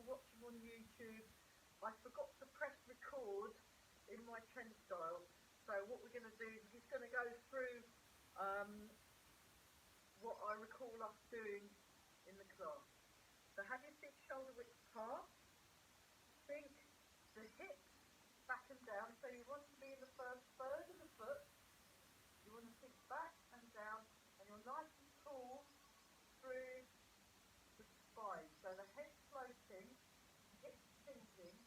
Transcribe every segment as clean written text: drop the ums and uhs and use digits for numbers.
people watching on YouTube, I forgot to press record in my Chen style. So what we're going to do is he's going to go through what I recall us doing in the class. So have your feet shoulder width apart. Sink the hips back and down. So you want to be in the first third of the foot. You want to sink back and down, and you're nice and tall through the spine. So the head's floating, the hips sinking.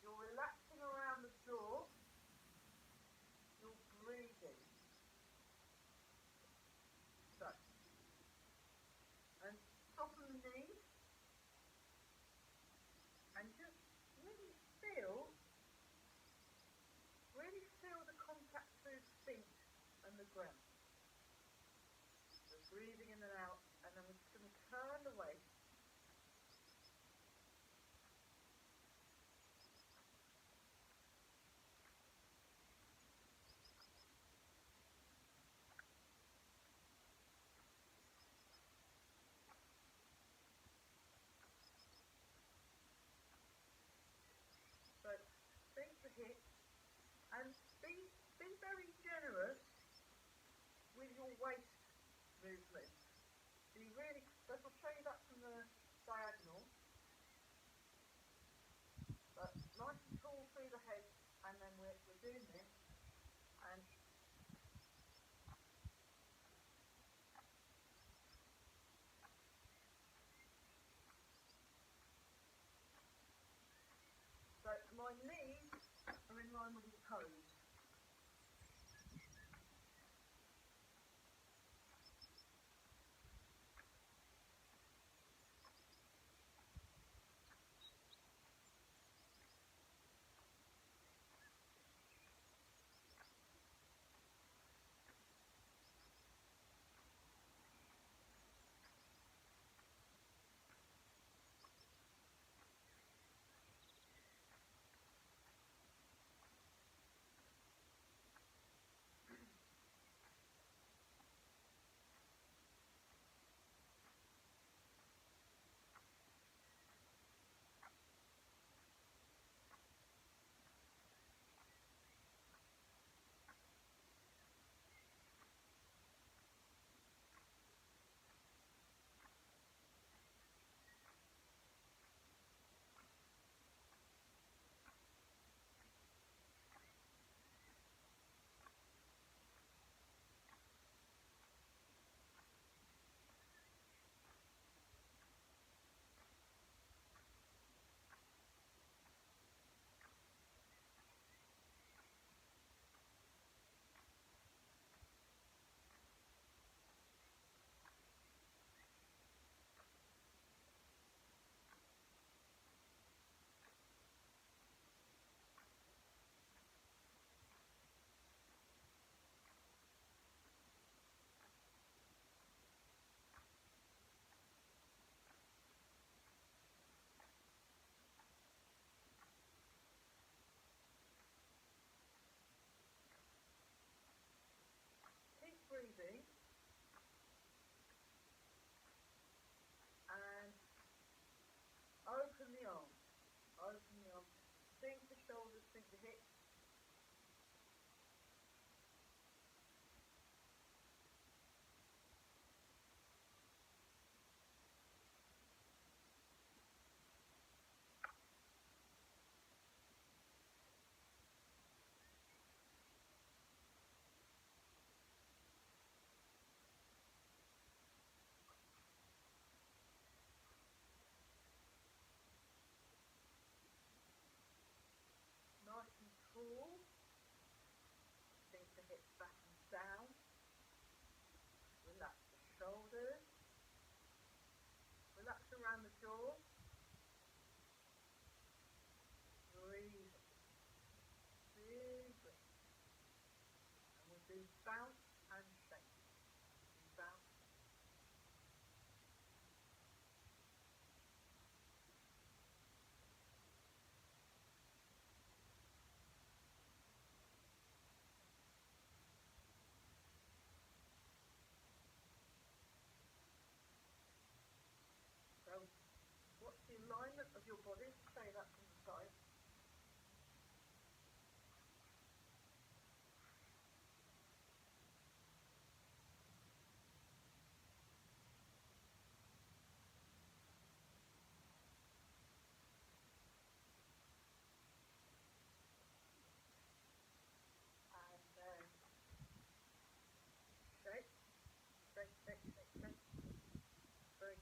You're relaxing around the jaw. You're breathing. So, and soften the knees, and just really feel the contact through the feet and the ground. So breathing in and out, and then we're just going to turn the waist. So sink the hips, and be very generous with your waist movement. Be really, I'll show you that from the diagonal. But nice and tall through the head, and then we're doing this, and so my knees are in line with your toes. Keep breathing, and open the arms. Open the arms. Sink the shoulders, sink the hips. Nice and tall. Sink the hips back and down. Relax the shoulders. Relax around the jaw. Breathe. Big breath. And we'll do bounce and shake. Do bounce. So what's the alignment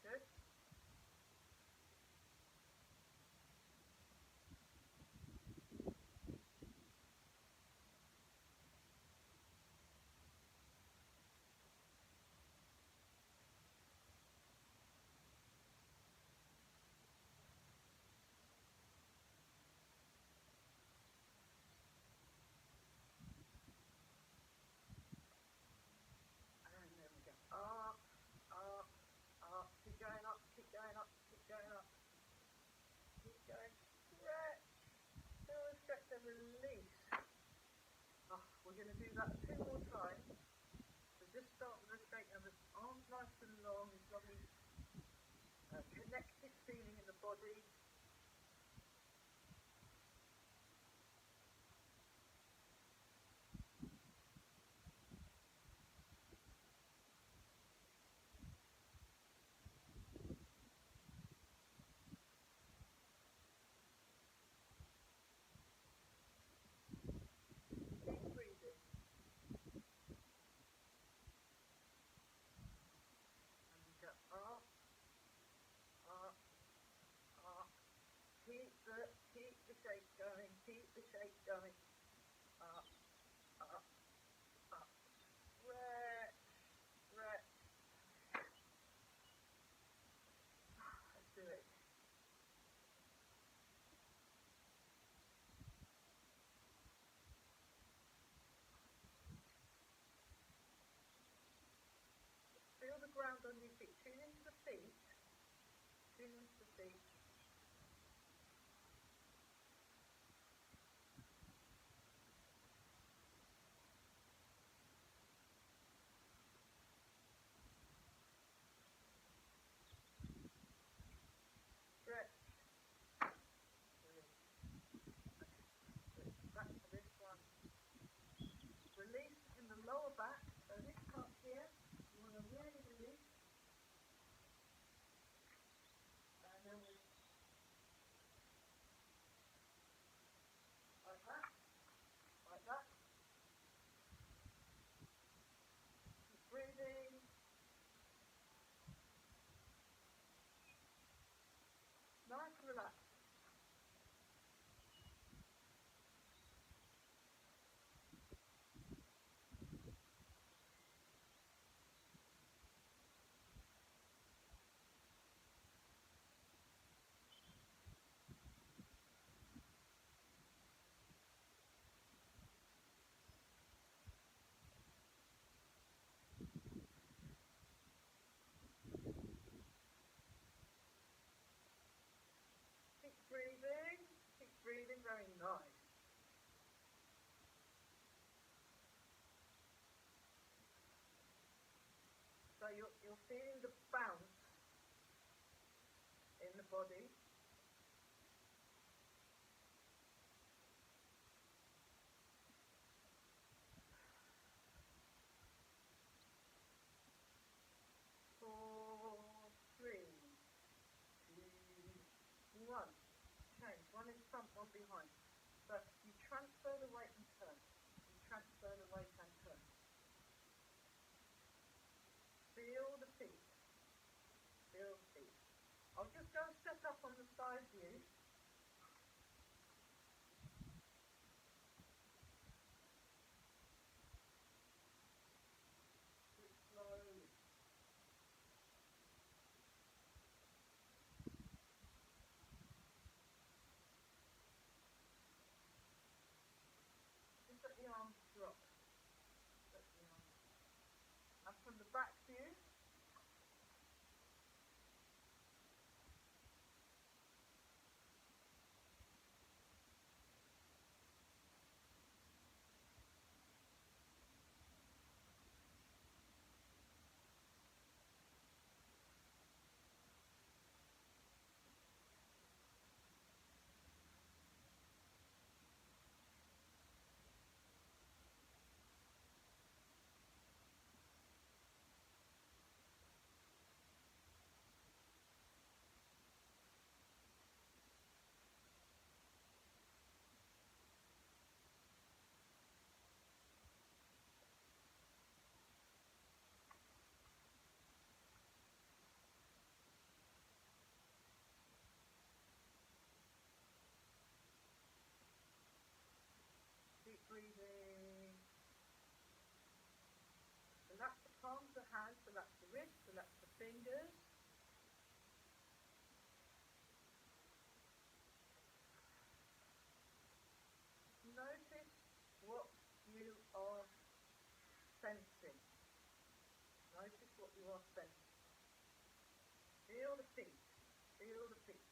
Good. And then we go up, up, up. Keep going up, keep going up, keep going up. Keep going. Stretch. Do a stretch and release. Oh, we're going to do that 2 more times. So just start with a straight and the arms nice and long. It's lovely connected feeling in the body. Keep breathing. And we go up, up, up. Keep the shape going. Keep the shape going. Up, up, up. Stretch, stretch. Let's do it. Feel the ground on your feet. Tune into the feet. Tune into the feet. Stretch. Release. Okay. Back to this one. Release in the lower back. So this part here, you want to really release. And then we like that. Like that. Keep breathing. Nice and relaxed. Keep breathing. Keep breathing. Very nice. So you're feeling the bounce in the body. Four, three, two, one. Change. One in front, one behind. So you transfer the weight and turn. You transfer the weight and turn. Feel the feet. Feel the feet. I'll just go set up on the side view. Do it slowly. Just let the arms drop. Let the arms. And from the back view, fingers. Notice what you are sensing. Notice what you are sensing. Feel the feet. Feel the feet.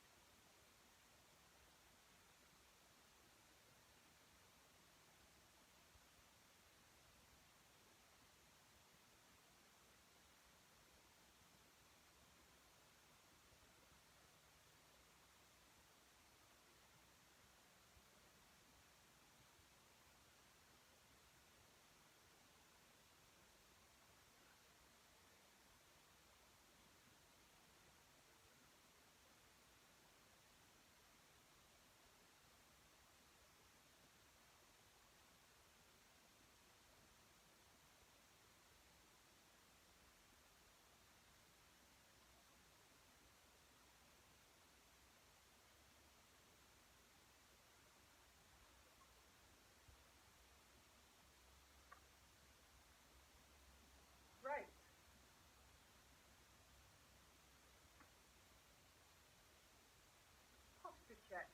Great. Posture check.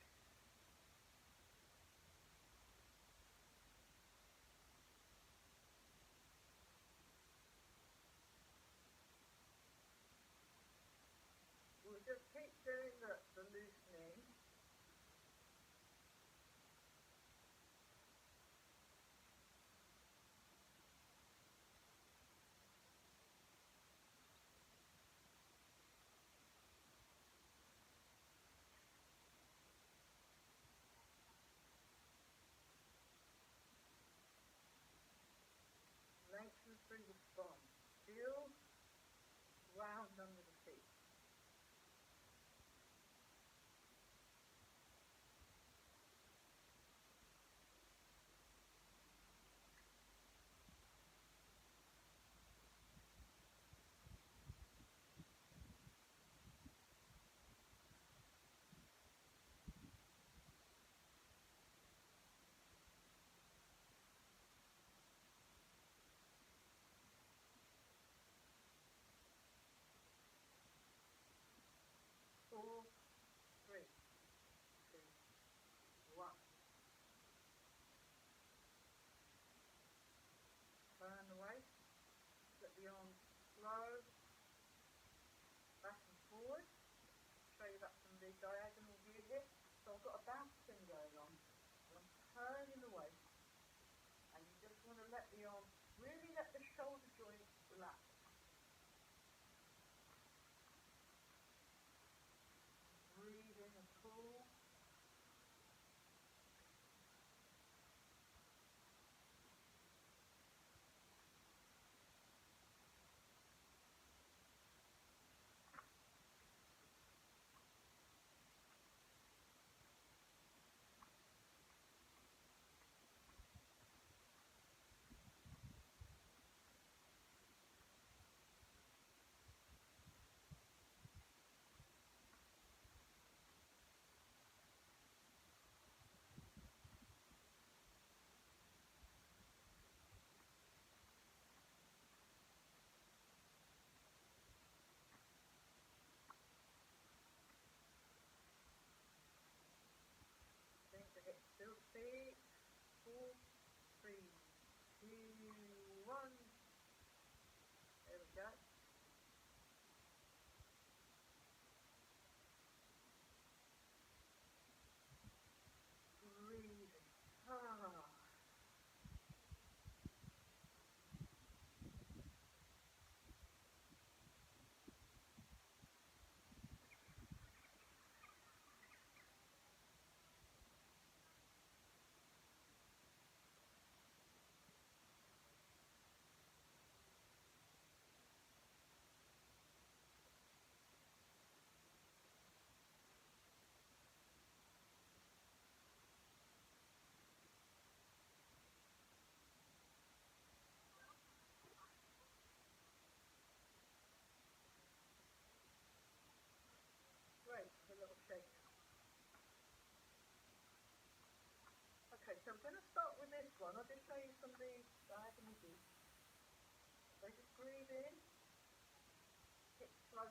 We'll just keep doing the loosening. Lengthen through the spine. Feel round under the feet. Four, three, two, one. Turn the waist. Let the arms flow back and forward. Show you that from the diagonal view here. So I've got a bounce thing going on. And I'm turning the waist. And you just want to let the arms, really let the shoulder joints relax. Breathe in and pull. Think the hips, feel the feet. 4, 3, 2, 1. There we go. Breathing. Great, a little shake. Okay, so I'm going to start with this one. I'll just show you some of the diagonal views. So just breathe in, hips flow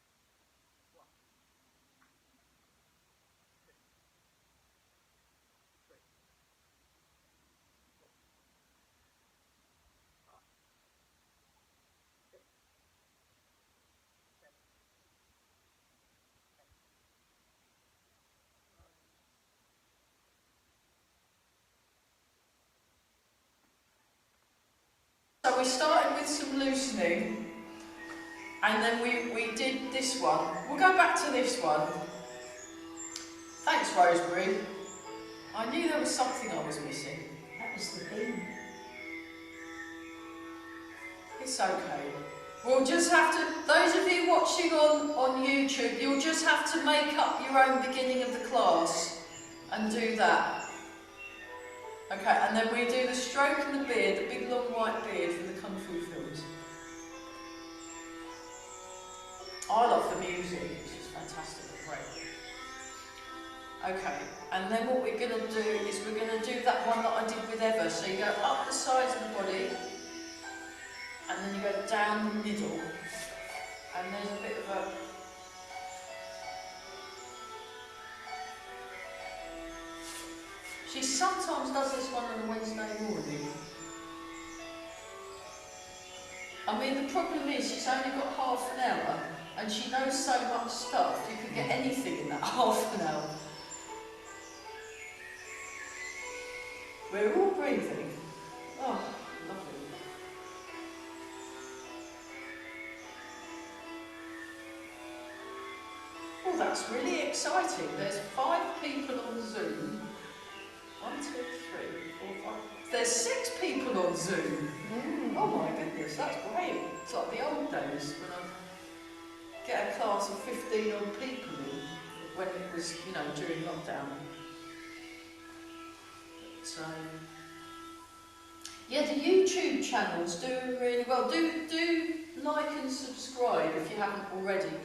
So we started with some loosening, and then we did this one. We'll go back to this one. Thanks, Rosemary. I knew there was something I was missing. That was the beam. It's okay. We'll just have to, those of you watching on YouTube, you'll just have to make up your own beginning of the class and do that. Okay, and then we do the stroke and the beard, the big long white beard from the Kung Fu films. I love the music, it's just fantastic, great. Okay, and then what we're going to do is we're going to do that one that I did with Eva. So you go up the sides of the body, and then you go down the middle, and there's a bit of a... She sometimes does this one on a Wednesday morning. I mean, the problem is she's only got half an hour, and she knows so much stuff, you could get anything in that half an hour. We're all breathing. Oh, lovely. Oh, that's really exciting. There's 5 people on Zoom. 1, 2, 3, 4, 5. There's 6 people on Zoom. Oh my goodness, that's great. It's like the old days when I get a class of 15 odd people in, when it was, you know, during lockdown. So, yeah, the YouTube channel's doing really well. Do like and subscribe if you haven't already.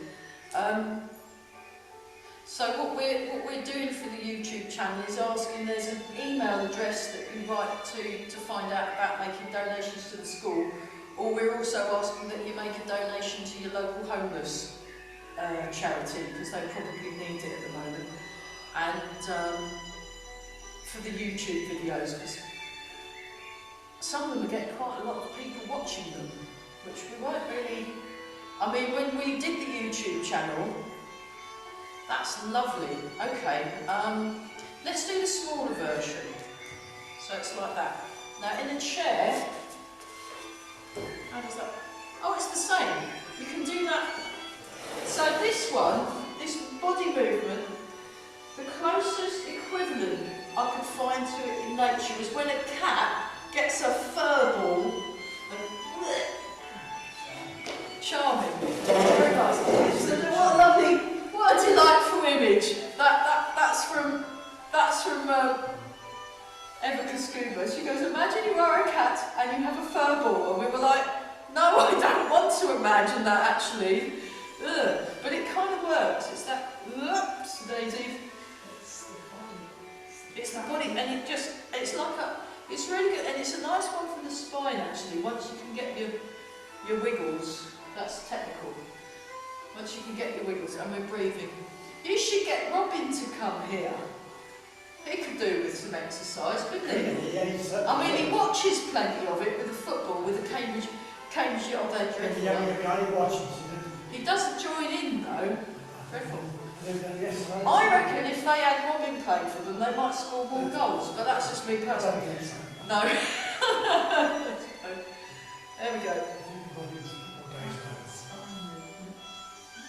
So what we're doing for the YouTube channel is asking, there's an email address that you write to find out about making donations to the school, or we're also asking that you make a donation to your local homeless charity, because they probably need it at the moment, and for the YouTube videos, because some of them are getting quite a lot of people watching them, which we weren't really... I mean, when we did the YouTube channel, that's lovely. Okay, let's do the smaller version. So it's like that. Now in a chair, how does that... Oh, it's the same. You can do that. So this one, this body movement, the closest equivalent I could find to it in nature is when a cat gets a fur ball and... Charming. Very nice. So what a lovely... What a delightful image. That's from Eva Scuba. She goes, imagine you are a cat and you have a fur ball. And we were like, no, I don't want to imagine that actually. Ugh. But it kind of works. It's that sedative. It's the body, and it's like a, it's really good, and it's a nice one for the spine actually. Once you can get your wiggles, that's technical. Once you can get your wiggles, and we're breathing. You should get Robin to come here. He could do with some exercise, couldn't he? Yeah, I mean, he watches plenty of it with the football, with the Cambridge, oh, they're dreadful. He doesn't join in though. Dreadful. I reckon if they had Robin playing for them, they might score more goals, but that's just me personally. No. There we go.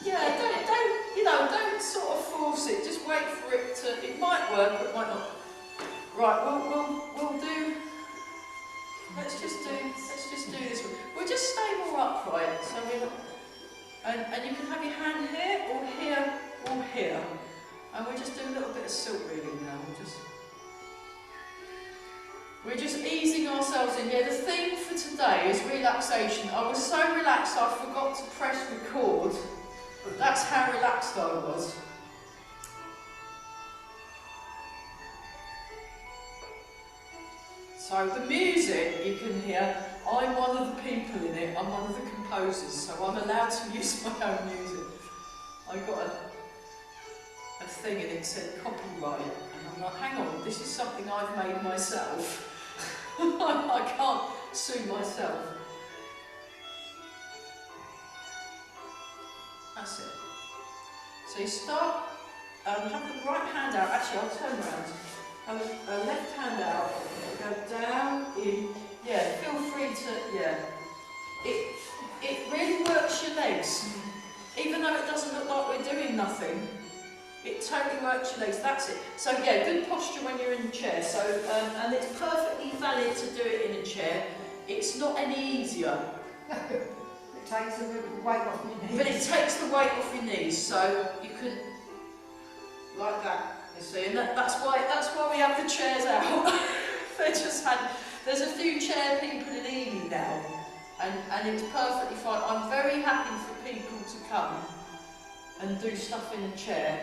Yeah, don't sort of force it. Just wait for it to. It might work, but it might not. Right, we'll do. Let's just do this one. We'll just stay more upright. So and you can have your hand here or here or here, and we'll just do a little bit of silk reading now. We're just easing ourselves in. Yeah, the theme for today is relaxation. I was so relaxed I forgot to press record. That's how relaxed I was. So the music you can hear, I'm one of the people in it, I'm one of the composers, so I'm allowed to use my own music. I got a thing and it said copyright, and I'm like, hang on, this is something I've made myself. I can't sue myself. That's it. So you start, have the right hand out, actually I'll turn around, have a left hand out, go down, in, Yeah, feel free to, yeah. It really works your legs. Even though it doesn't look like we're doing nothing, it totally works your legs, that's it. So yeah, good posture when you're in the chair. So, and it's perfectly valid to do it in a chair. It's not any easier. It takes the weight off your knees. But it takes the weight off your knees, so you can, like that, you see, and that's why we have the chairs out. There's a few chair people in Ely now, and it's perfectly fine. I'm very happy for people to come and do stuff in a chair,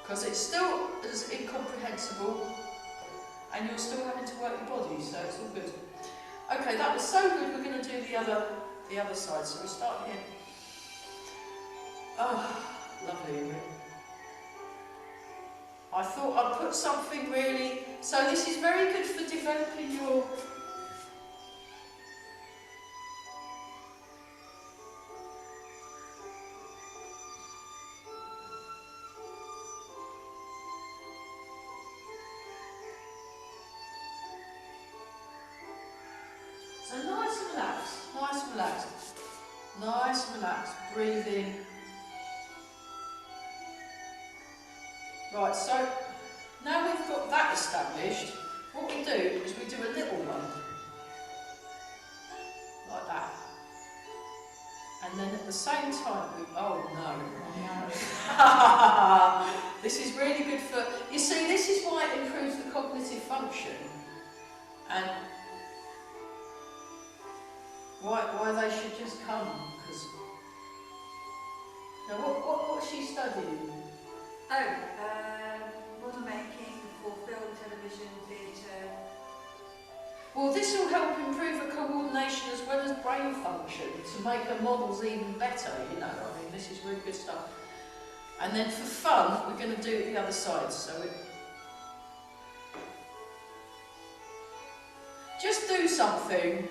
because it's still as incomprehensible, and you're still having to work your body, so it's all good. Okay, that was so good. We're going to do the other side. So we start here. Oh, lovely, isn't it? I thought I'd put something really. So this is very good for developing your. So nice and relaxed, nice and relaxed, nice and relaxed, breathe in. Right, so now we've got that established, what we do is we do a little one, like that. And then at the same time, oh no. This is really good for, you see, this is why it improves the cognitive function. And why they should just come, because now what's she studying? Model making for film, television, theatre. Well, this will help improve her coordination as well as brain function to make her models even better, you know, I mean, this is really good stuff. And then for fun, we're going to do the other side, so just do something.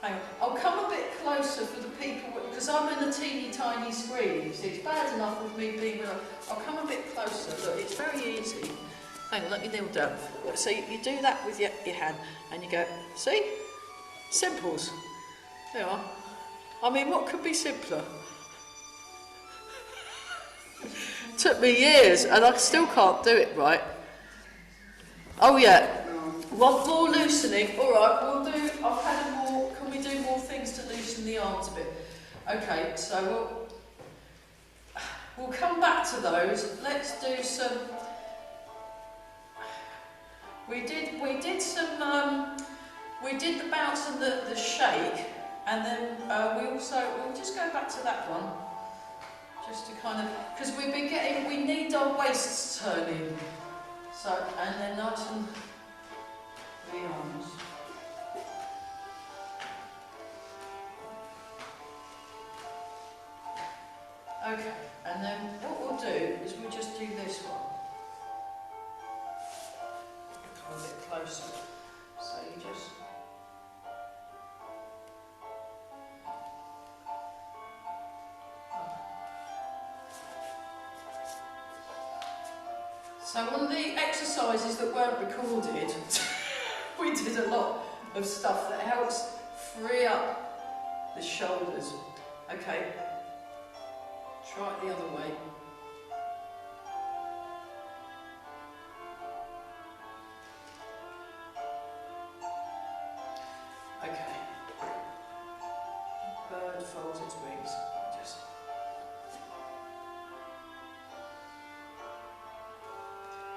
Hang on. I'll come a bit closer for the people, because I'm in a teeny tiny screen, you see, it's bad enough with me being with her. I'll come a bit closer, look, it's very easy. Hang on, let me kneel down. So you do that with your hand, and you go, see? Simples. There you are. I mean, what could be simpler? Took me years, and I still can't do it right. Oh yeah. One more loosening. All right, I've had a more. Can we do more things to loosen the arms a bit? Okay, so we'll come back to those. Let's do some. We did the bounce and the shake, and then we'll just go back to that one, just to kind of, because we need our waists turning. So, and then nice and the arms. Okay, and then what we'll do is we'll just do this one. Come a bit closer. So you just. So one of the exercises that weren't recorded, we did a lot of stuff that helps free up the shoulders. Okay, try it the other way. Okay, bird folds its wings.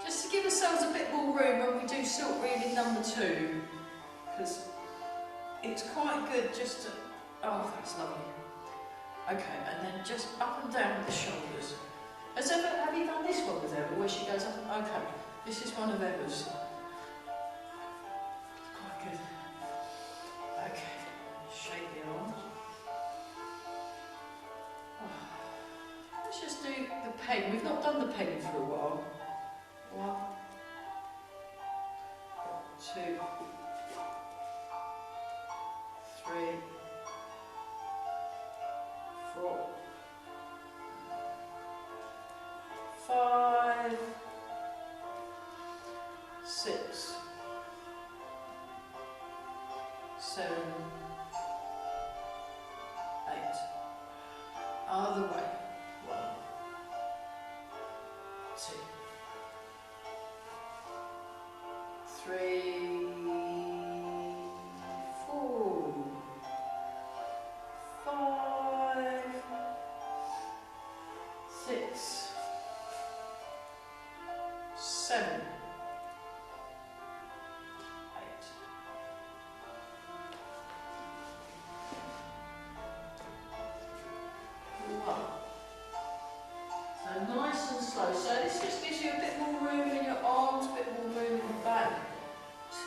Just to give ourselves a bit more room when we do silk reading number 2, because it's quite good just to, oh that's lovely. Okay, and then just up and down with the shoulders. Have you done this one with Emma, where she goes up? Okay, this is one of Emma's. Quite good. Okay, shake the arms. Oh. Let's just do the pen. We've not done the pen for a while. 1, 2, 3, 4, 5, 6, 3, 4, 5, 6, 7, 8. One. So nice and slow. So this just gives you a bit more room in your arms, a bit more room in the back.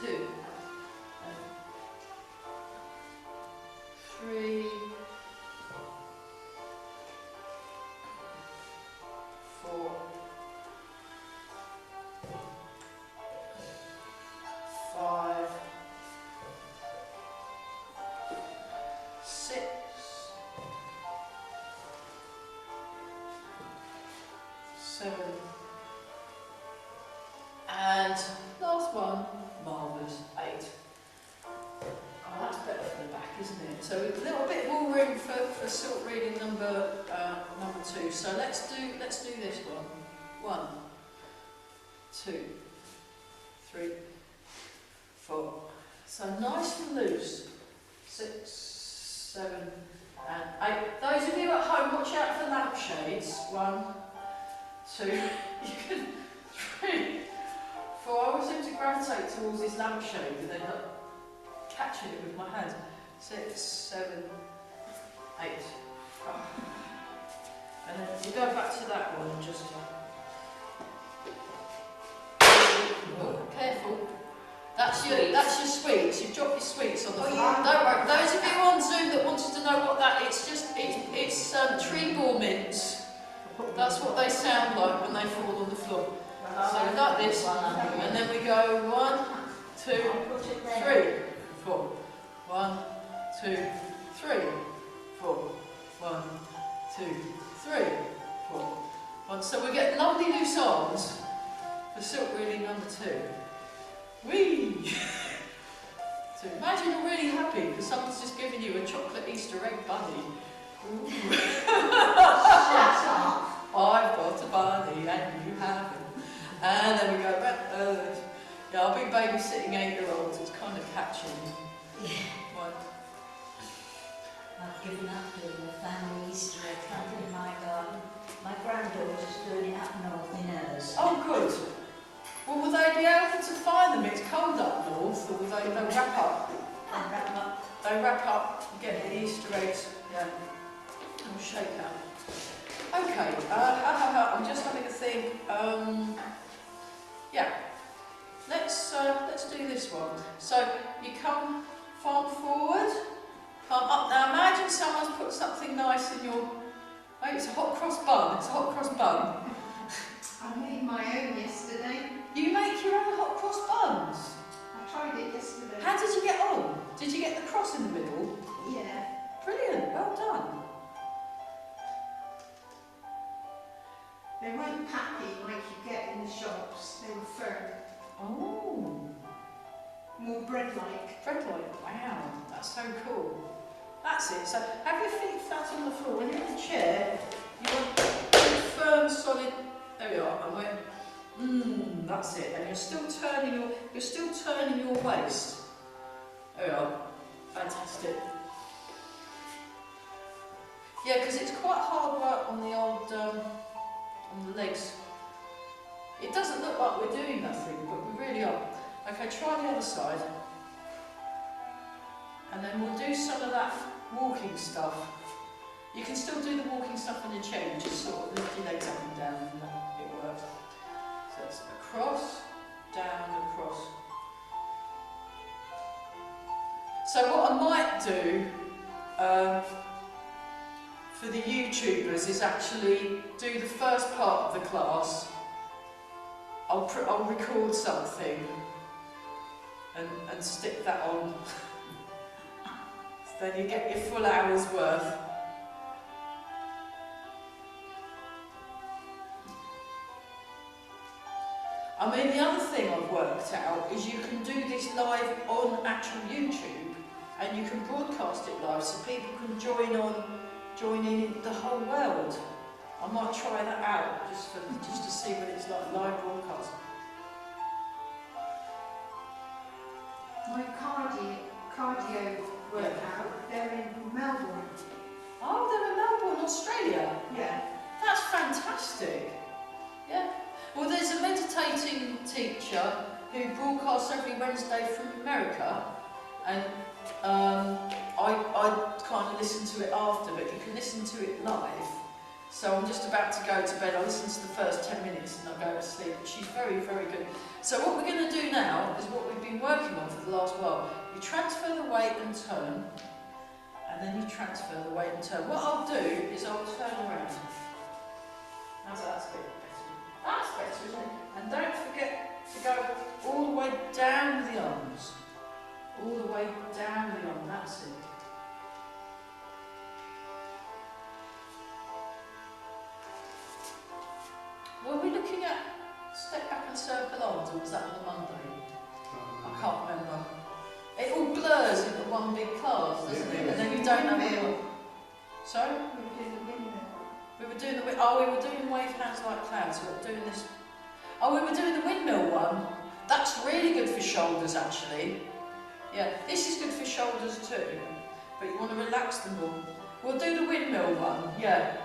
2, 3, 4, 5, 6, 7, and last one, marvellous, 8. Oh, that's better for the back, isn't it? So a little bit more room for silk reading number 2. So let's do this one. 1, 2, 3, 4. So nice and loose. 6, 7, and 8. Those of you at home, watch out for lampshades. 1, 2, you can 3, 4. I always seem to gravitate towards this lampshade and end up catching it with my hands. 6, 7, 8. And then you go back to that one and just careful. That's your sweets. You've dropped your sweets on the floor. Yeah. Don't worry. Those of you on Zoom that wanted to know what that it's tree ball mints. That's what they sound like when they fall on the floor. So like this, and then we go 1, 2, 3, 4. 1, 2, 3, 4. 1, 2, 3, 4. 1. So we get lovely loose arms for silk reading number 2. Whee! So imagine you're really happy because someone's just given you a chocolate Easter egg bunny. I've got a bunny and you haven't. And then we go back. Yeah, I'll be babysitting 8-year-olds. It's kind of catching. Yeah. One. I've given up doing the family Easter egg hunt in my garden. My granddaughter's doing it up north in hers. Oh, good. Well, will they be able to find them? It's cold up north, or will they wrap up? And wrap up. They wrap up, get the Easter eggs, yeah, and shake out. Okay, I'm just having a think. Yeah, let's do this one. So you come farm forward, come up. Now imagine someone's put something nice in your. Oh, it's a hot cross bun. It's a hot cross bun. I made my own yesterday. You make your own hot cross buns. I tried it yesterday. How did you get on? Did you get the cross in the middle? Yeah. Brilliant. Well done. They weren't pappy like you get in the shops. They were firm. Oh. More bread-like. Bread-like, wow, that's so cool. That's it. So have your feet flat on the floor. When you're in the chair, you want good, firm, solid. There we are. And we're, that's it. And you're still turning your waist. There we are. Fantastic. Yeah, because it's quite hard work on the old on the legs. It doesn't look like we're doing nothing, but we really are. Okay, try the other side. And then we'll do some of that walking stuff. You can still do the walking stuff on your chair, you just sort of lift your legs up and down and it works. So it's across, down, across. So what I might do for the YouTubers is actually do the first part of the class. I'll record something and stick that on. So then you get your full hour's worth. I mean, the other thing I've worked out is you can do this live on actual YouTube and you can broadcast it live so people can join in the whole world. I might try that out just to see what it's like live broadcast. cardio workout. They're in Melbourne. Oh, they're in Melbourne, Australia. Yeah. That's fantastic. Yeah. Well, there's a meditating teacher who broadcasts every Wednesday from America, and I kind of listen to it after, but you can listen to it live. So I'm just about to go to bed. I listen to the first 10 minutes and I go to sleep. She's very, very good. So what we're going to do now is what we've been working on for the last while. You transfer the weight and turn, and then you transfer the weight and turn. What I'll do is I'll turn around. How's that? That's a bit better. That's better, isn't it? And don't forget to go all the way down with the arms. All the way down with the arm. That's it. Were we looking at step back and circle arms, or was that on the Monday? I can't remember. It all blurs into one big class, doesn't it? And then you don't know what. Sorry? We were doing the windmill. We were doing we were doing wave hands like clouds. We were doing this. Oh, we were doing the windmill one. That's really good for shoulders, actually. Yeah, this is good for shoulders too, but you want to relax them more. We'll do the windmill one, yeah,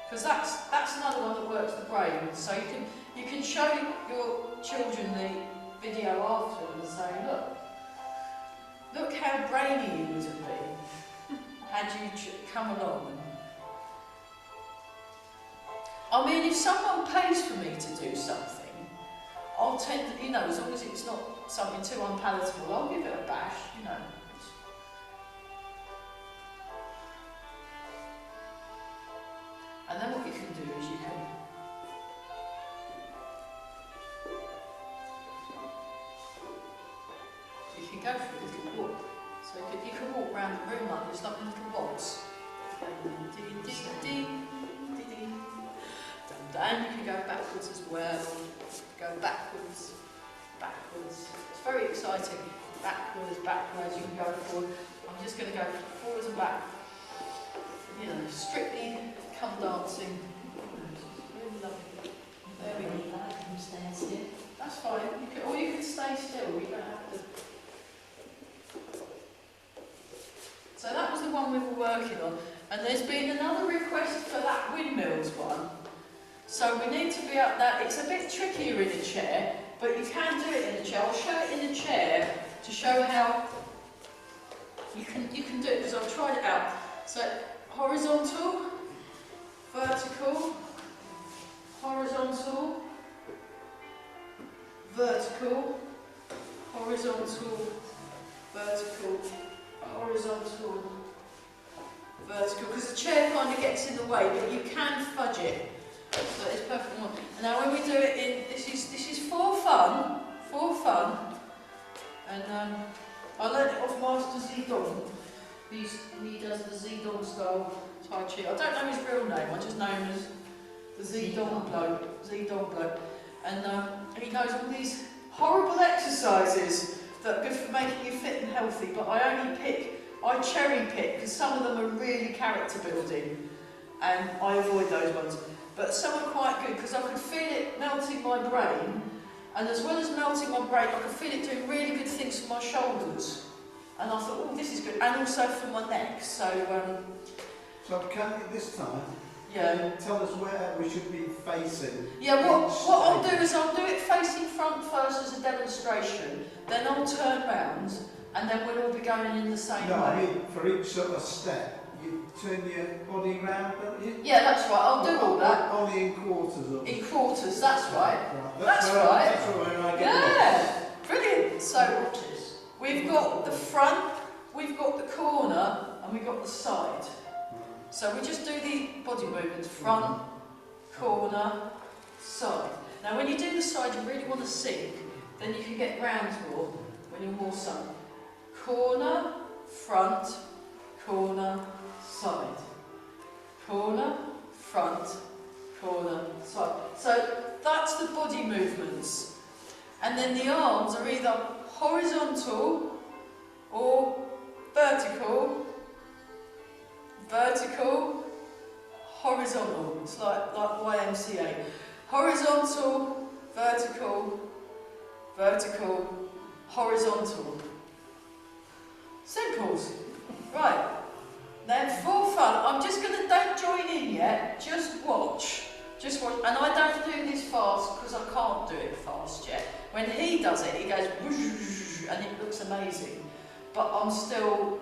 because that's another one that works the brain. So you can show your children the video after and say, look how brainy you would have been had you come along. I mean, if someone pays for me to do something, I'll tend to, as long as it's not something too unpalatable, I'll give it a bash, And then what you can do is you can go for a little walk. So you can walk around the room like this, like a little waltz. Ding, ding, ding, ding, ding. And you can go backwards as well. Go backwards, backwards. It's very exciting. Backwards, backwards. You can go forward. I'm just going to go forwards and back. Strictly come dancing. Really lovely. There we go. I can stand still. That's fine. Or you can stay still. You don't have to. So that was the one we were working on. And there's been another request for that windmills one. So we need to be up that. It's a bit trickier in a chair, but you can do it in a chair. I'll show it in a chair to show how you can do it, because I've tried it out. So horizontal, vertical, horizontal, vertical, horizontal, vertical, horizontal, vertical, because the chair kind of gets in the way, but you can fudge it. So it's perfect one. And now when we do it in, this is for fun, and I learned it off Master Zedong. He does the Zedong style Tai Chi. I don't know his real name, I just know him as the Zedong bloke. And he knows all these horrible exercises that are good for making you fit and healthy, but I cherry pick, because some of them are really character building, and I avoid those ones. But some are quite good, because I could feel it melting my brain, and as well as melting my brain, I could feel it doing really good things for my shoulders. And I thought, oh, this is good, and also for my neck. So can you this time? Yeah. Tell us where we should be facing. Yeah. What I'll do is I'll do it facing front first as a demonstration. Then I'll turn round, and then we'll all be going in the same way. No, I mean for each sort of step, you turn your body round, don't you? Yeah, that's right. I'll do all that. Only in quarters. Or In quarters. That's right. That's where right. That's where I get Yeah. Brilliant. So we've got the front, we've got the corner, and we've got the side. So we just do the body movements, front, corner, side. Now when you do the side, you really want to sink, then you can get round more when you're more sunk. Corner, front, corner, side. Corner, front, corner, side. So that's the body movements. And then the arms are either horizontal or vertical, vertical, horizontal. It's like YMCA. Horizontal, vertical, vertical, horizontal. Simples. Right. Then for fun, I'm just going to, don't join in yet, just watch. Just watch. And I don't do this fast because I can't do it fast yet. When he does it, he goes whoosh, and it looks amazing. But I've still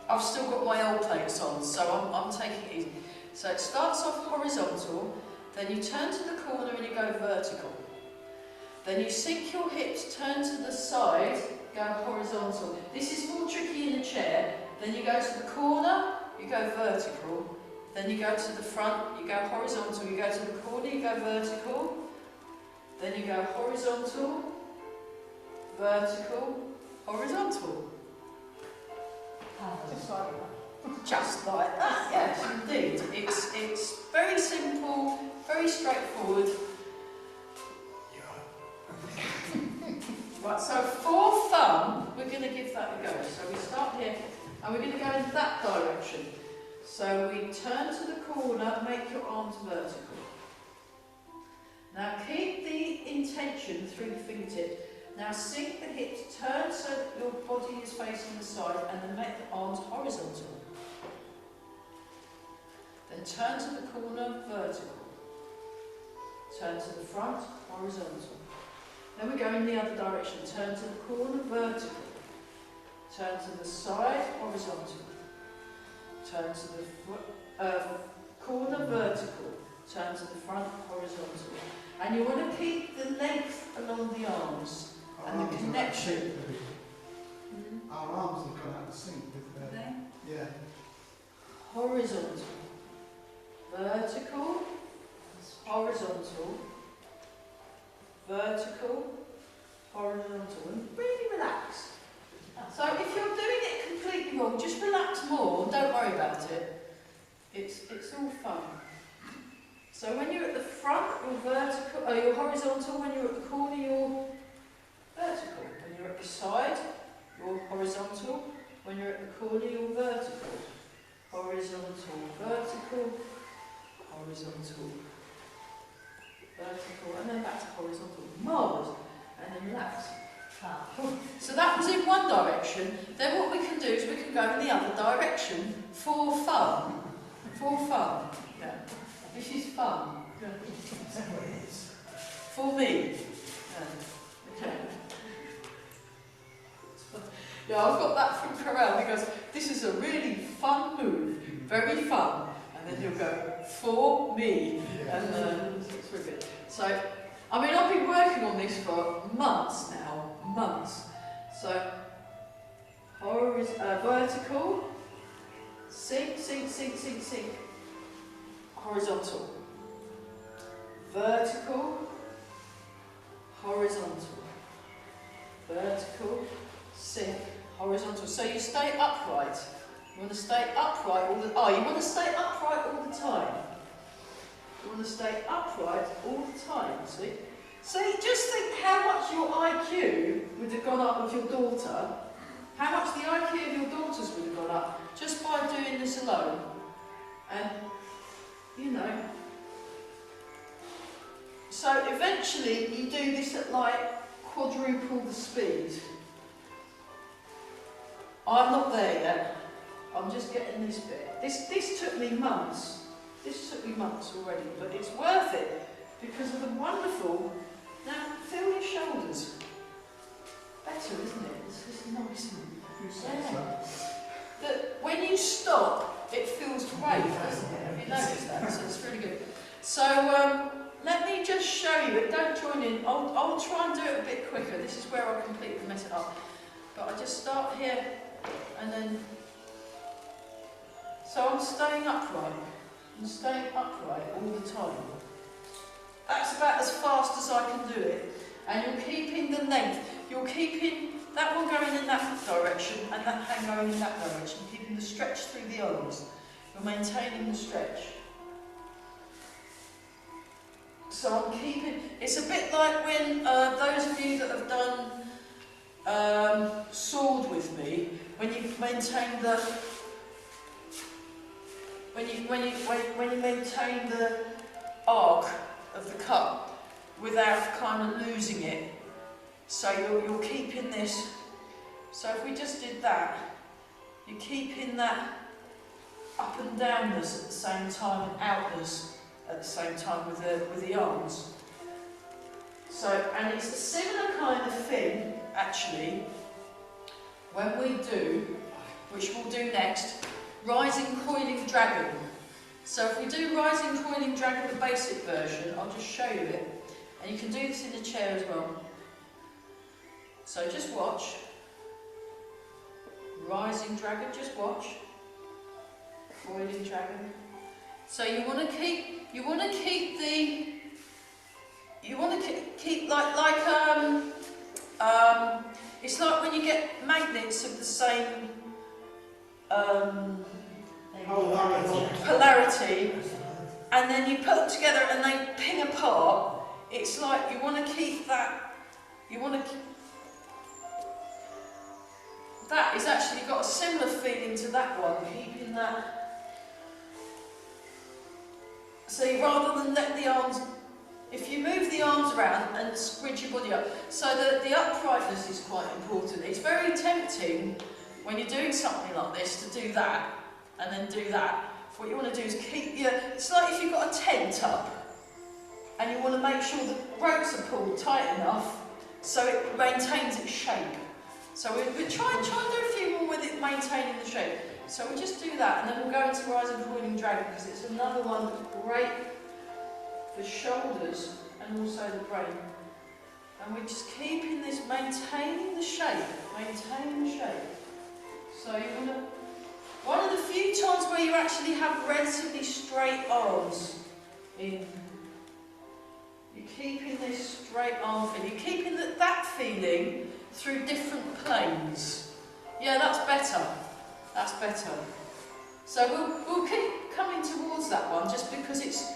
got my old plates on, so I'm taking it easy. So it starts off horizontal, then you turn to the corner and you go vertical. Then you sink your hips, turn to the side, go horizontal. This is more tricky in a chair. Then you go to the corner, you go vertical. Then you go to the front, you go horizontal. You go to the corner, you go vertical. Then you go horizontal, vertical, horizontal. Just like that. Just like that, yes, indeed. It's very simple, very straightforward. Right, so for fun, we're going to give that a go. So we start here, and we're going to go in that direction. So we turn to the corner, make your arms vertical. Now keep the intention through the fingertip. Now sink the hips, turn so that your body is facing the side, and then make the arms horizontal. Then turn to the corner, vertical. Turn to the front, horizontal. Then we go in the other direction. Turn to the corner, vertical. Turn to the side, horizontal. Turn to the corner, vertical. Turn to the front, horizontal. And you want to keep the length along the arms and the connection. Our arms have gone out of sync with the... Yeah. Horizontal. Vertical. Horizontal. Vertical. Horizontal. And really relax. So if you're doing it completely wrong, just relax more, don't worry about it. It's all fun. So when you're at the front, you're vertical, you're horizontal. When you're at the corner, you're vertical. When you're at the side, you're horizontal. When you're at the corner, you're vertical. Horizontal, vertical, horizontal, vertical, and then back to horizontal. Marvellous. And then relax. So that was in one direction. Then what we can do is we can go in the other direction for fun. For fun. Yeah. This is fun. Yeah. For me. Yeah. Okay. Yeah, I've got that from Corral. He goes, this is a really fun move. Very fun. And then he'll go, for me. And it's really good. So, I mean, I've been working on this for months now. Months. So, vertical, sink, sink, sink, sink, sink. Horizontal. Vertical, horizontal. Vertical, sink, horizontal. So you stay upright. You want to stay upright all the time. Oh, you want to stay upright all the time. You want to stay upright all the time, see? So just think how much your IQ would have gone up with your daughter, how much the IQ of your daughters would have gone up just by doing this alone. And, you know, so eventually you do this at like quadruple the speed. I'm not there yet. I'm just getting this bit. This took me months. This took me months already, but it's worth it because of the wonderful... Now, feel your shoulders. Better, isn't it? It's nice. Yeah. That when you stop, it feels great, doesn't it? Have you noticed that? So it's really good. So let me just show you it. Don't join in. I'll try and do it a bit quicker. This is where I completely mess it up. But I just start here and then... So I'm staying upright. I'm staying upright all the time. That's about as fast as I can do it. And you're keeping the length. You're keeping that one going in that direction and that hand going in that direction. Keeping the stretch through the arms. You're maintaining the stretch. So I'm keeping... It's a bit like when those of you that have done sword with me, when you maintain the... When you maintain the arc of the cup without kind of losing it. So you're keeping this. So if we just did that, you're keeping that up and downness at the same time and outness at the same time with the arms. So, and it's a similar kind of thing, actually, when we do, which we'll do next, rising coiling dragon. So if we do rising coiling dragon, the basic version, I'll just show you it. And you can do this in the chair as well. So just watch. Rising dragon, just watch. Coiling dragon. So you want to keep it's like when you get magnets of the same polarity, and then you put them together and they ping apart. It's like you want to keep that. That is actually got a similar feeling to that one, keeping that. So rather than let the arms, if you move the arms around and squidge your body up, so the uprightness is quite important. It's very tempting when you're doing something like this to do that and then do that. What you want to do is keep your, it's like if you've got a tent up and you want to make sure the ropes are pulled tight enough so it maintains its shape. So we try and do a few more with it maintaining the shape. So we just do that, and then we'll go into rising coiling dragon because it's another one that's great for shoulders and also the brain. And we're just keeping this, maintaining the shape, So you want to, one of the few times where you actually have relatively straight arms in. You're keeping this straight arm feeling. You're keeping that feeling through different planes. Yeah, that's better. That's better. So we'll keep coming towards that one just because it's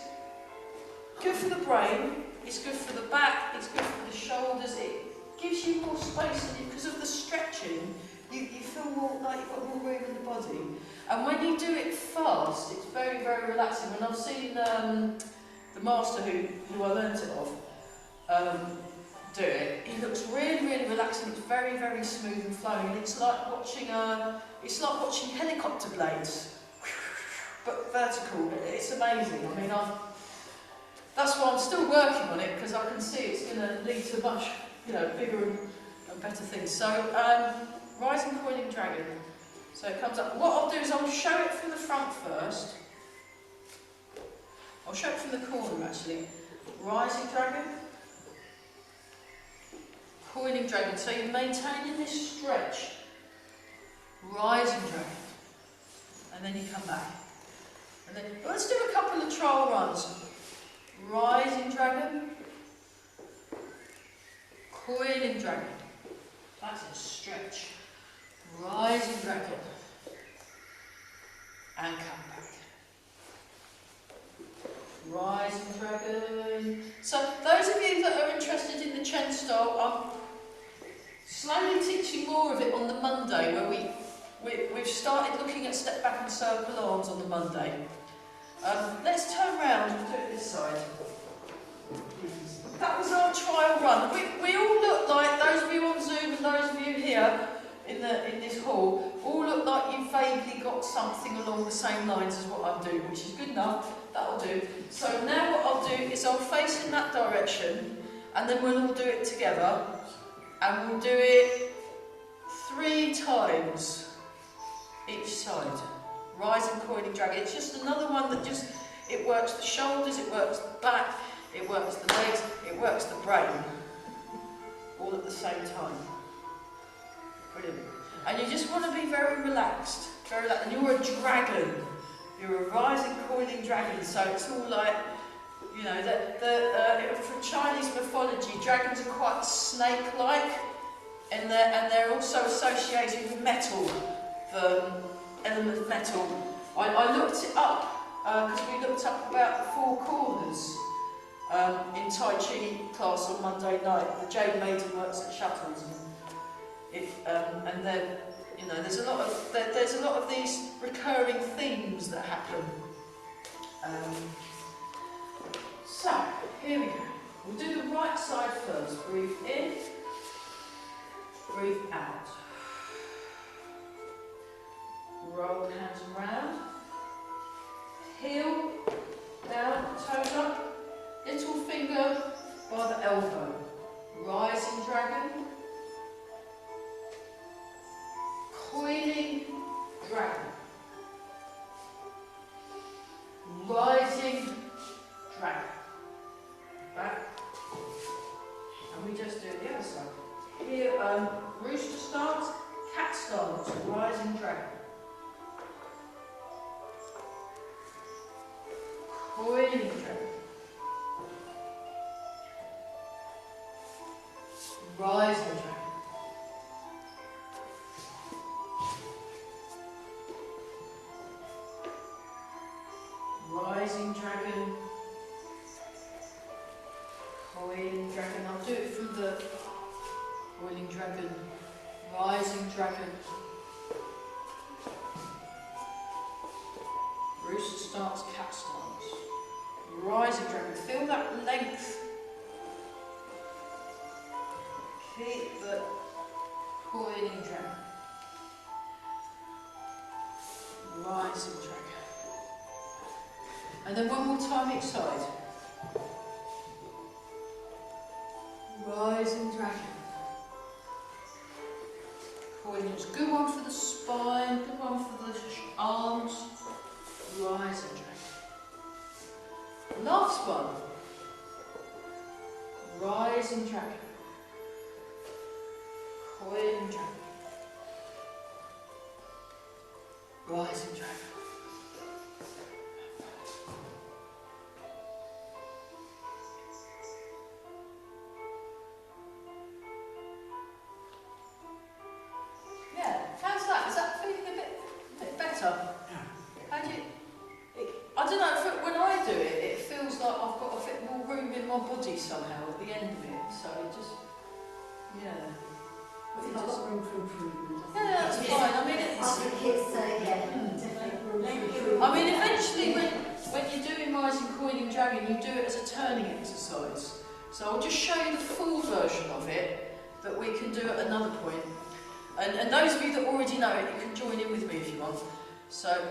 good for the brain, it's good for the back, it's good for the shoulders, it gives you more space in it because of the stretching. You feel more like you've got more room in the body. And when you do it fast, it's very, very relaxing. When I've seen the master who I learnt it of do it, he looks really, really relaxing. It's very, very smooth and flowing. And it's like watching helicopter blades, but vertical. It's amazing. I mean, that's why I'm still working on it because I can see it's going to lead to much, bigger and better things. So, rising coiling dragon. So it comes up. What I'll do is I'll show it from the front first. I'll show it from the corner actually. Rising dragon. Coiling dragon. So you're maintaining this stretch. Rising dragon. And then you come back. And then let's do a couple of trial runs. Rising dragon. Coiling dragon. That's a stretch. Rising dragon. And come back. Rising dragon. So those of you that are interested in the Chen style, I'm slowly teaching more of it on the Monday, where we've started looking at step back and circle arms on the Monday. Let's turn round and do it this side. That was our trial run. We all look like, those of you on Zoom and those of you here in this hall, all look like you've vaguely got something along the same lines as what I'm doing, which is good enough. That'll do. So now what I'll do is I'll face in that direction, and then we'll all do it together, and we'll do it 3 times each side. Rising coiling dragon. It's just another one that just, it works the shoulders, it works the back, it works the legs, it works the brain, all at the same time. Brilliant. And you just want to be very relaxed, and you're a dragon. You're a rising coiling dragon, so it's all like, from Chinese mythology, dragons are quite snake-like, and they're also associated with metal, the element of metal. I looked it up because we looked up about the 4 corners in Tai Chi class on Monday night. The Jade Maiden works at shuttles, and then there's a lot of these recurring themes that happen. So here we go. We'll do the right side first. Breathe in, breathe out. Roll hands around. Heel down, toes up. Little finger by the elbow. Rising dragon. Coiling dragon. Rising dragon. Back. And we just do it the other side. Here, rooster stance, cat stance, rising dragon. Coiling dragon. Rising dragon. Rising dragon. Coiling dragon. I'll do it from the coiling dragon. Rising dragon. Rooster stance, cat stance. Rising dragon. Feel that length. Keep the coiling dragon. Rising dragon. And then one more time each side. Rising dragon. Coiling. It's a good one for the spine, good one for the arms. Rising dragon. Last one. Rising dragon. Coiling dragon. Rising dragon. Yeah, how's that? Is that feeling a bit better? How do you? I don't know. When I do it, it feels like I've got a bit more room in my body somehow at the end of it. So it just, yeah. It's got room for improvement. Yeah, that's fine. I mean, I it's. think it's, yeah, definitely room for improvement. I mean, eventually, when you're doing rising coiling dragon, you do it as a turning exercise. So I'll just show you the full version of it that we can do at another point. And those of you that already know it, you can join in with me if you want. So,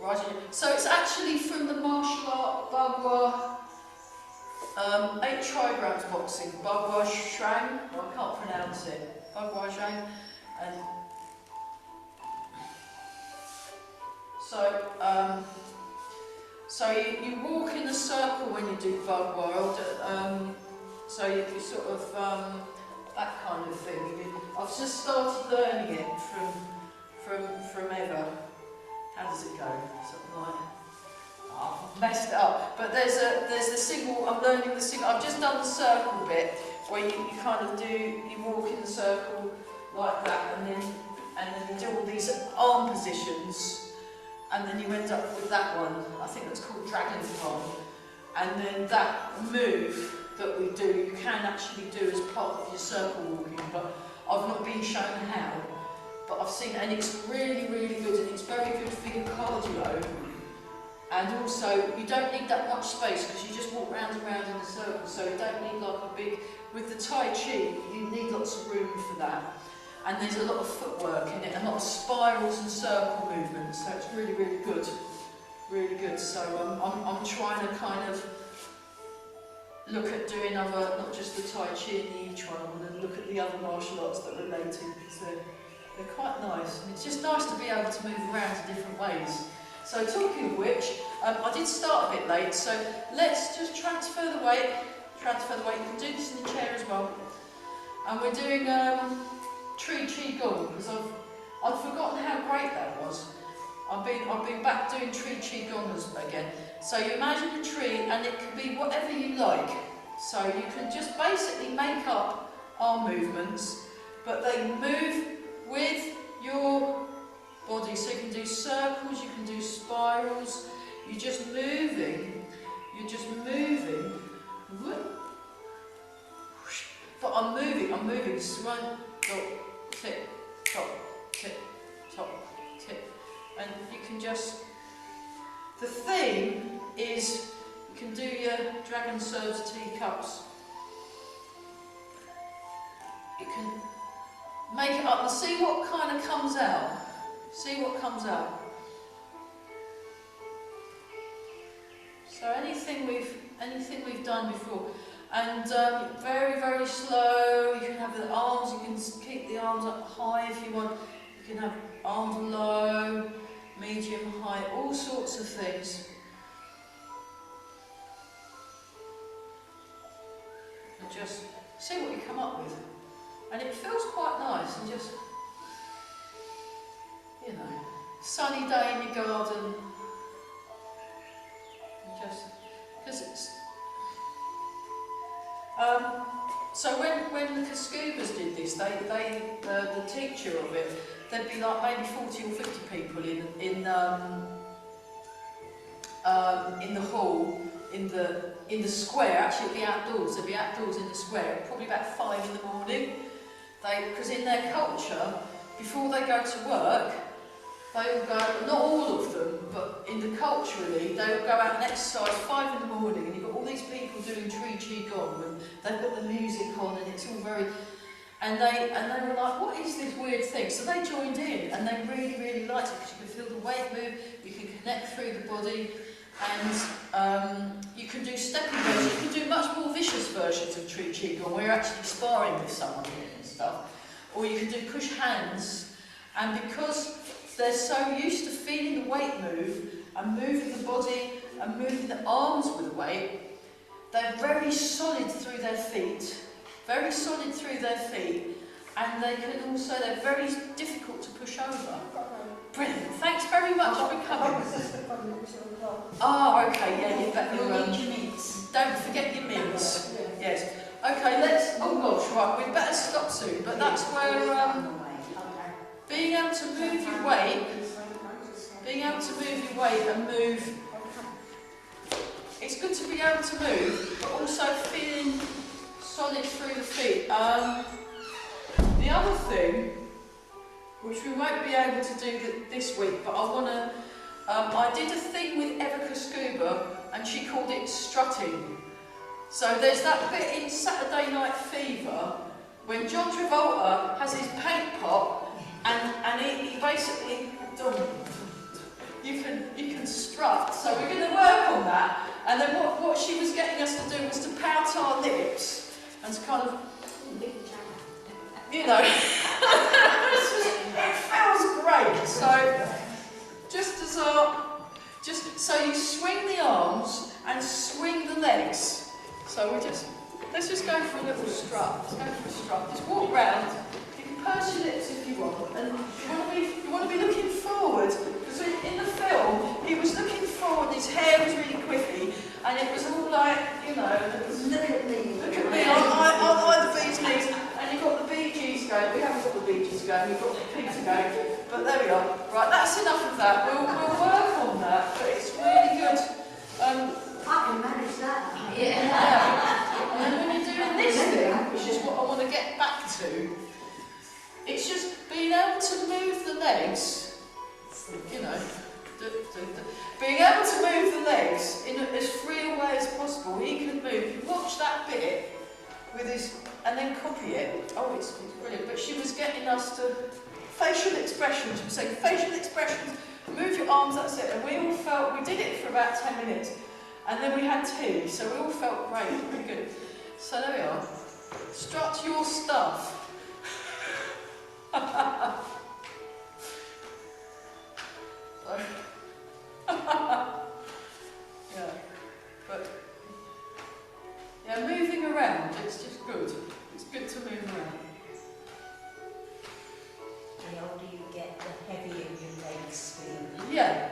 rising. So it's actually from the martial art Bagua 8 trigrams boxing. Bagua Shrang. Well, I can't pronounce it. Bagua Shrang. And so you walk in a circle when you do Bagua. So you sort of that kind of thing. I've just started learning it from Eva. How does it go? Something like. Oh, I've messed it up. But there's the single. I'm learning the single. I've just done the circle bit where you kind of you walk in the circle like that, and then you do all these arm positions, and then you end up with that one. I think that's called Dragon's Arm. And then that move that we do, you can actually do as part of your circle walking, but I've not been shown how. But I've seen, and it's really, really good, and it's very good for your cardio. And also, you don't need that much space because you just walk round and round in a circle, so you don't need like a big. With the Tai Chi, you need lots of room for that. And there's a lot of footwork in it, a lot of spirals and circle movements, so it's really, really good. Really good. So I'm trying to kind of look at doing other, not just the Tai Chi and the Chuan, and look at the other martial arts that relate to, because they're quite nice. And it's just nice to be able to move around in different ways. So talking of which, I did start a bit late, so let's just transfer the weight. Transfer the weight. You can do this in the chair as well. And we're doing tree Qi Gong, because I'd forgotten how great that was. I've been back doing tree Qi Gong again. So you imagine a tree, and it can be whatever you like. So you can just basically make up arm movements, but they move with your body. So you can do circles, you can do spirals. You're just moving. You're just moving. But I'm moving. Swan, dot, tip, top, tip, top, tip. And you can just. The theme is you can do your dragon serves teacups. You can make it up and see what kind of comes out. See what comes out. So anything we've done before, and very, very slow. You can have the arms. You can keep the arms up high if you want. You can have arms low, medium, high, all sorts of things. And just see what you come up with, and it feels quite nice. And just, you know, sunny day in your garden. Just because it's so when the Cascubas did this, the teacher of it, there'd be like maybe 40 or 50 people in the hall, in the square. Actually, it'd be outdoors. There'd be outdoors in the square. Probably about 5 in the morning. Because in their culture, before they go to work, they will go, not all of them, but culturally, they will go out and exercise 5 in the morning, and you've got all these people doing Tree Qigong, and they've got the music on, and it's all very, and they were like, what is this weird thing? So they joined in, and they really, really liked it, because you can feel the weight move, you can connect through the body, and you can do stepping versions, you can do much more vicious versions of Tree Qigong, where you're actually sparring with someone and stuff, or you can do push hands, and because they're so used to feeling the weight move and moving the body and moving the arms with the weight, they're very solid through their feet, and they can also, they're very difficult to push over. Brilliant, thanks very much for coming. Oh, okay, yeah, you better need your mints. Don't forget your mints. Yes. Okay, let's, oh gosh, right, we'd better stop soon, but that's where, being able to move your weight, and move, it's good to be able to move, but also feeling solid through the feet. The other thing, which we won't be able to do this week, but I did a thing with Erica Scuba, and she called it strutting. So there's that bit in Saturday Night Fever, when John Travolta has his paint pot, and he basically, you can strut. So we're going to work on that. And then what she was getting us to do was to pout our lips and to kind of, you know, it feels great. So just so you swing the arms and swing the legs. So let's just go for a little strut. Let's go for a strut. Just walk round. Purse your lips if you want, and you want to be looking forward, because in the film he was looking forward, his hair was really quiffy, and it was all like, you know, look at me, I the bee's knees, and you've got the Bee Gees going. We haven't got the Bee Gees going, we've got Peter going, but there we are. Right, that's enough of that. We'll work on that, but it's really good. I can manage that. Yeah. And then when you're doing this thing, which is what I want to get back to, it's just being able to move the legs, you know, being able to move the legs in as free a way as possible. He can move. You watch that bit with his, and then copy it. Oh, it's brilliant. But she was getting us to facial expressions. She was saying facial expressions, move your arms, that's it. And we all felt, we did it for about 10 minutes. And then we had tea, so we all felt great, really good. So there we are. Strut your stuff. Yeah, but yeah, moving around, it's just good. It's good to move around. The older you get, the heavier your legs feel. Yeah,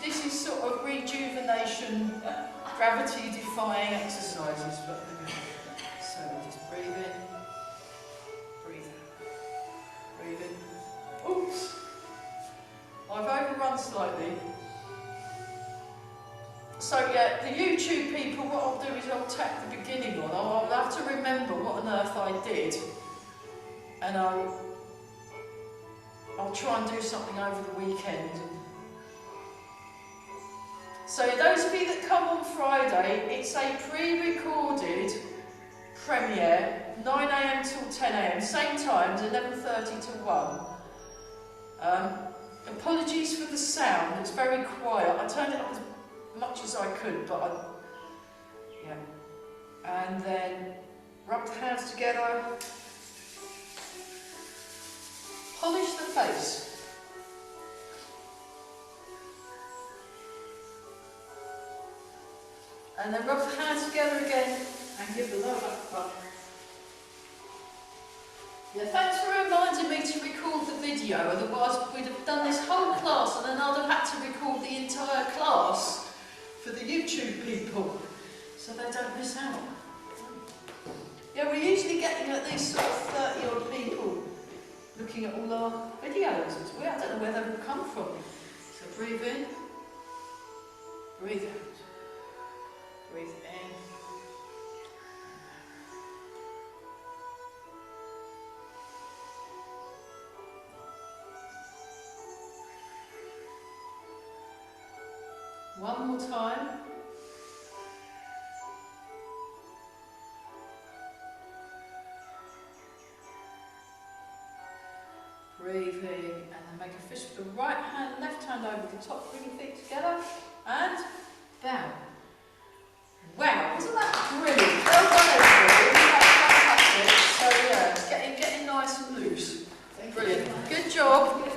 this is sort of rejuvenation, gravity defying exercises. But so just breathe in, breathe out, breathe in. Oops, I've overrun slightly. So yeah, the YouTube people, what I'll do is I'll tack the beginning on. I'll have to remember what on earth I did, and I'll try and do something over the weekend. So those of you that come on Friday, it's a pre-recorded premiere, 9 AM till 10 AM, same times, 11:30 to 1. Apologies for the sound, it's very quiet. I turned it up as much as I could, but yeah. And then rub the hands together, polish the face. And then rub the hands together again and give the lower back rub. Yeah, thanks for reminding me to record the video, otherwise we'd have done this whole class and then I'd have had to record the entire class for the YouTube people, so they don't miss out. Yeah, we're usually getting at least sort of 30 odd people looking at all our videos. It's weird, I don't know where they've come from. So breathe in, breathe out, breathe in. One more time. Breathing, and then make a fist with the right hand, left hand over the top, bring your feet together, and down. Wow, wasn't that brilliant? Well done everybody, that's fantastic. So yeah, it's getting nice and loose. Brilliant. Good job.